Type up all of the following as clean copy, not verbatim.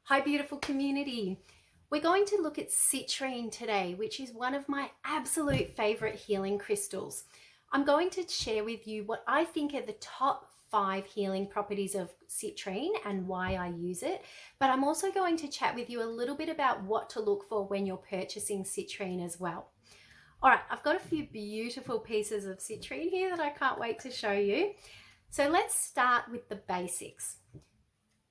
Hi, beautiful community. We're going to look at citrine today, which is one of my absolute favorite healing crystals. I'm going to share with you what I think are the top 5 healing properties of citrine and why I use it. But I'm also going to chat with you a little bit about what to look for when you're purchasing citrine as well. All right, I've got a few beautiful pieces of citrine here that I can't wait to show you. So let's start with the basics.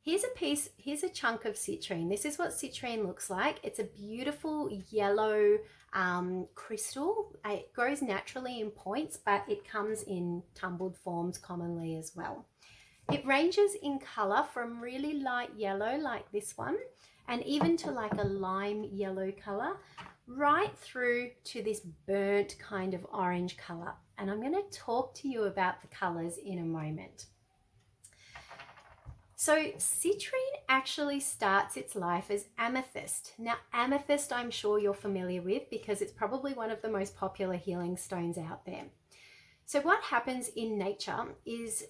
Here's a chunk of citrine. This is what citrine looks like. It's a beautiful yellow crystal. It grows naturally in points, but it comes in tumbled forms commonly as well. It ranges in color from really light yellow like this one, and even to like a lime yellow color, right through to this burnt kind of orange color. And I'm going to talk to you about the colors in a moment. So citrine actually starts its life as amethyst. Now, amethyst I'm sure you're familiar with because it's probably one of the most popular healing stones out there. So what happens in nature is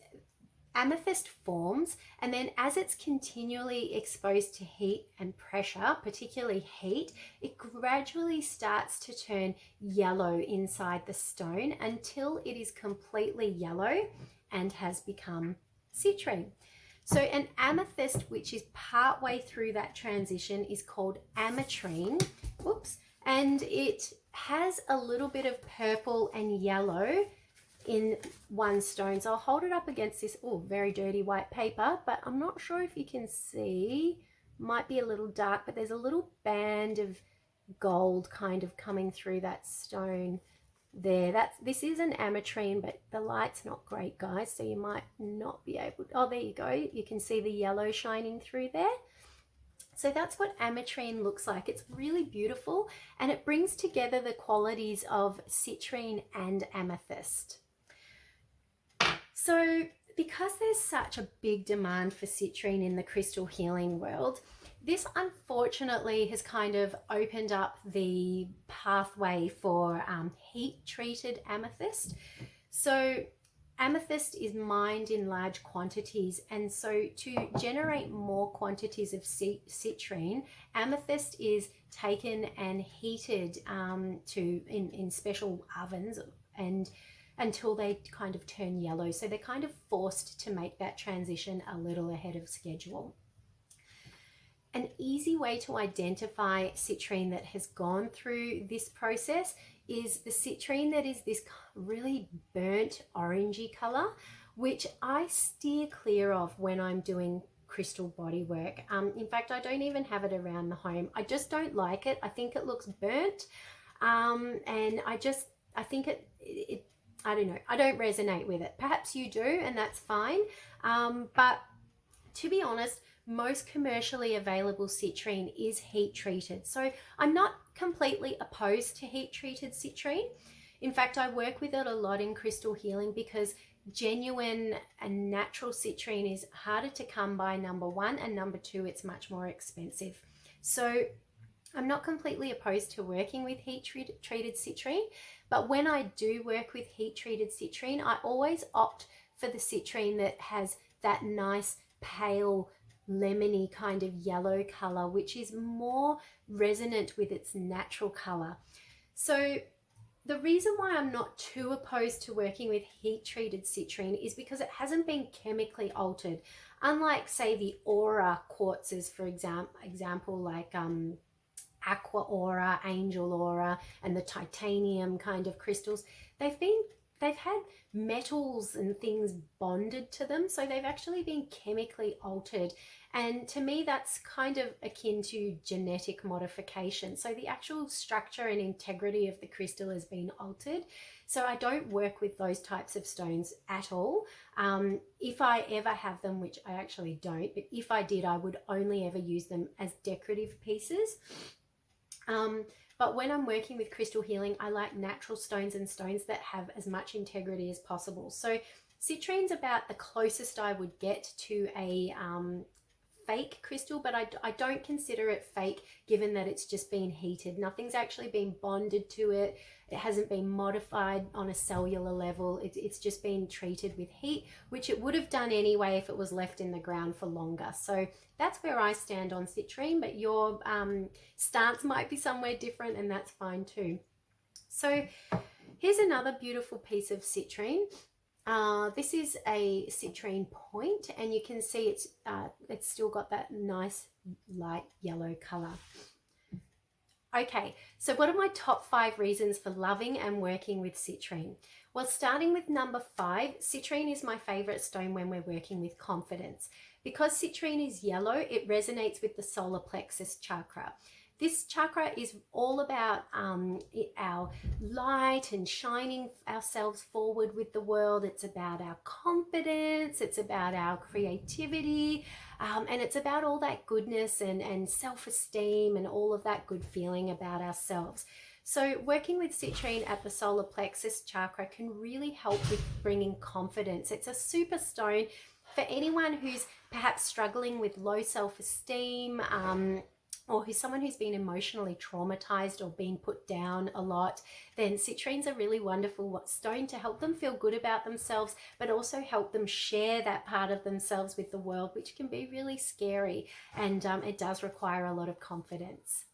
amethyst forms, and then as it's continually exposed to heat and pressure, particularly heat, it gradually starts to turn yellow inside the stone until it is completely yellow and has become citrine. So an amethyst, which is partway through that transition, is called AMETRINE. Whoops. And it has a little bit of purple and yellow in one stone. So I'll hold it up against this, very dirty white paper, but I'm not sure if you can see. Might be a little dark, but there's a little band of gold kind of coming through that stone there. This is an AMETRINE, but the light's not great, guys, so you might not be able to, there you go, you can see the yellow shining through there. So that's what AMETRINE looks like. It's really beautiful, and it brings together the qualities of citrine and amethyst. So because there's such a big demand for citrine in the crystal healing world, this unfortunately has kind of opened up the pathway for heat-treated amethyst. So amethyst is mined in large quantities, and so to generate more quantities of citrine, amethyst is taken and heated in special ovens and until they kind of turn yellow. So they're kind of forced to make that transition a little ahead of schedule. An easy way to identify citrine that has gone through this process is the citrine that is this really burnt orangey color, which I steer clear of when I'm doing crystal body work. In fact, I don't even have it around the home. I just don't like it. I think it looks burnt, and I think I don't know, I don't resonate with it. Perhaps you do, and that's fine. But to be honest, most commercially available citrine is heat treated. So I'm not completely opposed to heat treated citrine. In fact, I work with it a lot in crystal healing because genuine and natural citrine is harder to come by, number one, and number two, it's much more expensive. So I'm not completely opposed to working with heat-treated citrine, but when I do work with heat-treated citrine, I always opt for the citrine that has that nice pale lemony kind of yellow color, which is more resonant with its natural color. So the reason why I'm not too opposed to working with heat-treated citrine is because it hasn't been chemically altered. Unlike, say, the aura quartzes, for example, like aqua aura, angel aura, and the titanium kind of crystals, they've had metals and things bonded to them, so they've actually been chemically altered. And to me, that's kind of akin to genetic modification. So the actual structure and integrity of the crystal has been altered. So I don't work with those types of stones at all. If I ever have them, which I actually don't, but if I did, I would only ever use them as decorative pieces. But when I'm working with crystal healing, I like natural stones and stones that have as much integrity as possible. So citrine's about the closest I would get to a fake crystal, but I don't consider it fake given that it's just been heated. Nothing's actually been bonded to it. It hasn't been modified on a cellular level. It's just been treated with heat, which it would have done anyway if it was left in the ground for longer. So that's where I stand on citrine, but your stance might be somewhere different, and that's fine too. So here's another beautiful piece of citrine. This is a citrine point, and you can see it's still got that nice light yellow color. Okay, so what are my top 5 reasons for loving and working with citrine? Well, starting with number 5, citrine is my favorite stone when we're working with confidence. Because citrine is yellow, it resonates with the solar plexus chakra. This chakra is all about our light and shining ourselves forward with the world. It's about our confidence, it's about our creativity, and it's about all that goodness and self-esteem and all of that good feeling about ourselves. So working with citrine at the solar plexus chakra can really help with bringing confidence. It's a super stone for anyone who's perhaps struggling with low self-esteem, or who's someone who's been emotionally traumatized or been put down a lot. Then citrine's a really wonderful stone to help them feel good about themselves, but also help them share that part of themselves with the world, which can be really scary, and it does require a lot of confidence.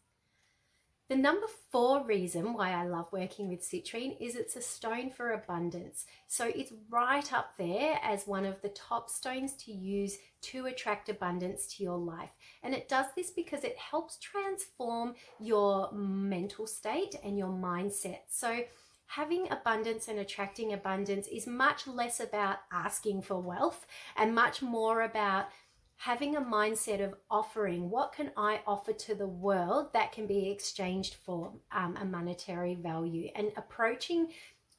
The number 4 reason why I love working with citrine is it's a stone for abundance. So it's right up there as one of the top stones to use to attract abundance to your life. And it does this because it helps transform your mental state and your mindset. So having abundance and attracting abundance is much less about asking for wealth and much more about having a mindset of offering. What can I offer to the world that can be exchanged for a monetary value, and approaching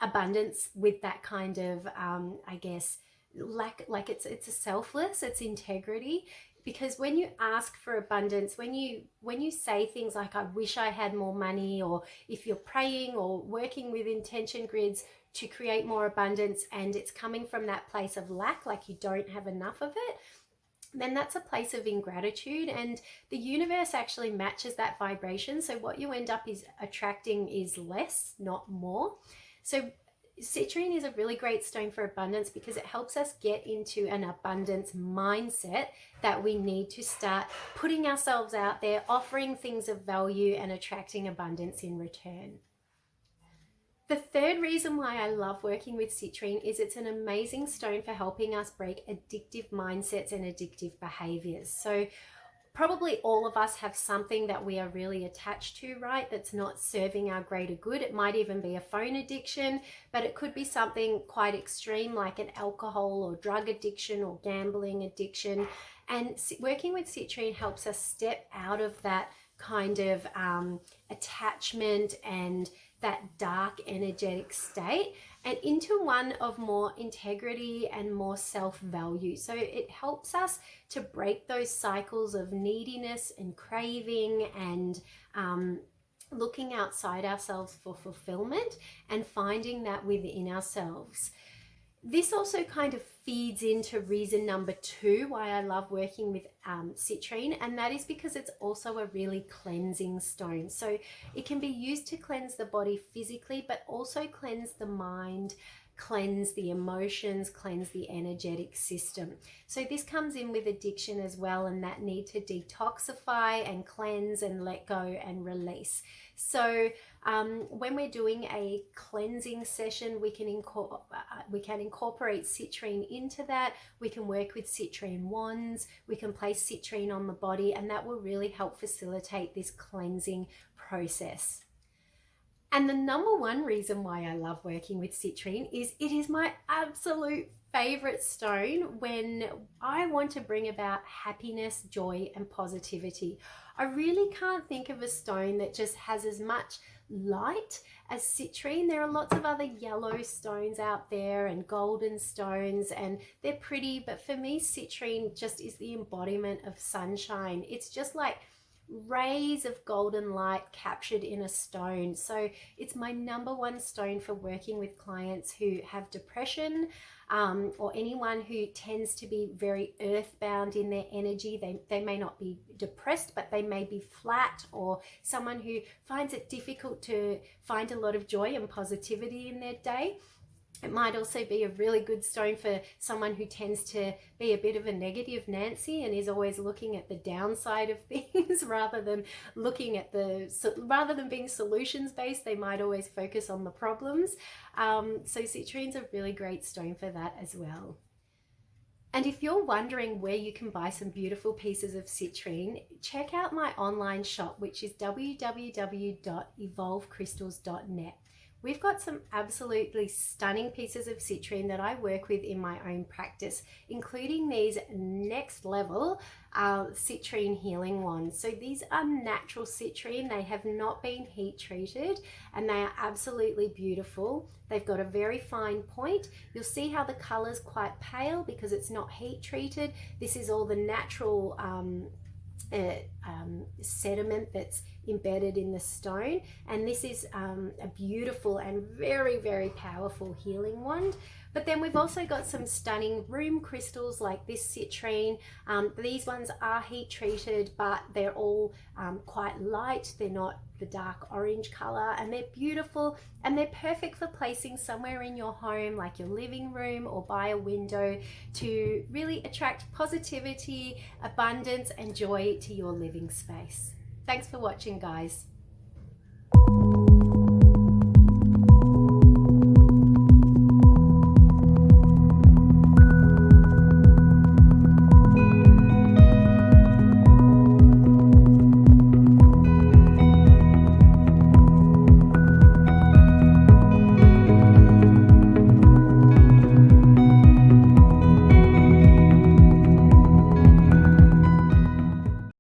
abundance with that kind of I guess like it's a selfless, it's integrity. Because when you ask for abundance, when you say things like I wish I had more money, or if you're praying or working with intention grids to create more abundance and it's coming from that place of lack, like you don't have enough of it, then that's a place of ingratitude, and the universe actually matches that vibration. So what you end up is attracting is less, not more. So citrine is a really great stone for abundance because it helps us get into an abundance mindset that we need to start putting ourselves out there, offering things of value and attracting abundance in return. The third reason why I love working with citrine is it's an amazing stone for helping us break addictive mindsets and addictive behaviors. So probably all of us have something that we are really attached to, right? That's not serving our greater good. It might even be a phone addiction, but it could be something quite extreme like an alcohol or drug addiction or gambling addiction. And working with citrine helps us step out of that kind of attachment and that dark energetic state and into one of more integrity and more self-value. So it helps us to break those cycles of neediness and craving and looking outside ourselves for fulfillment and finding that within ourselves. This also kind of feeds into reason number 2 why I love working with citrine, and that is because it's also a really cleansing stone. So it can be used to cleanse the body physically, but also cleanse the mind, cleanse the emotions, cleanse the energetic system. So this comes in with addiction as well, and that need to detoxify and cleanse and let go and release. So when we're doing a cleansing session, we can incorporate citrine into that. We can work with citrine wands, we can place citrine on the body, and that will really help facilitate this cleansing process. And the number 1 reason why I love working with citrine is it is my absolute favorite stone when I want to bring about happiness, joy, and positivity. I really can't think of a stone that just has as much light as citrine. There are lots of other yellow stones out there and golden stones, and they're pretty, but for me citrine just is the embodiment of sunshine. It's just like rays of golden light captured in a stone. So it's my number one stone for working with clients who have depression, or anyone who tends to be very earthbound in their energy. They may not be depressed, but they may be flat, or someone who finds it difficult to find a lot of joy and positivity in their day. It might also be a really good stone for someone who tends to be a bit of a negative Nancy and is always looking at the downside of things rather than being solutions based. They might always focus on the problems. So citrine's a really great stone for that as well. And if you're wondering where you can buy some beautiful pieces of citrine, check out my online shop, which is www.evolvecrystals.net. We've got some absolutely stunning pieces of citrine that I work with in my own practice, including these next level citrine healing wands. So these are natural citrine. They have not been heat treated, and they are absolutely beautiful. They've got a very fine point. You'll see how the color's quite pale because it's not heat treated. This is all the natural sediment that's embedded in the stone, and this is a beautiful and very, very powerful healing wand. But then we've also got some stunning room crystals like this citrine. These ones are heat treated, but they're all quite light. They're not the dark orange color, and they're beautiful, and they're perfect for placing somewhere in your home, like your living room or by a window, to really attract positivity, abundance, and joy to your living space. Thanks for watching, guys.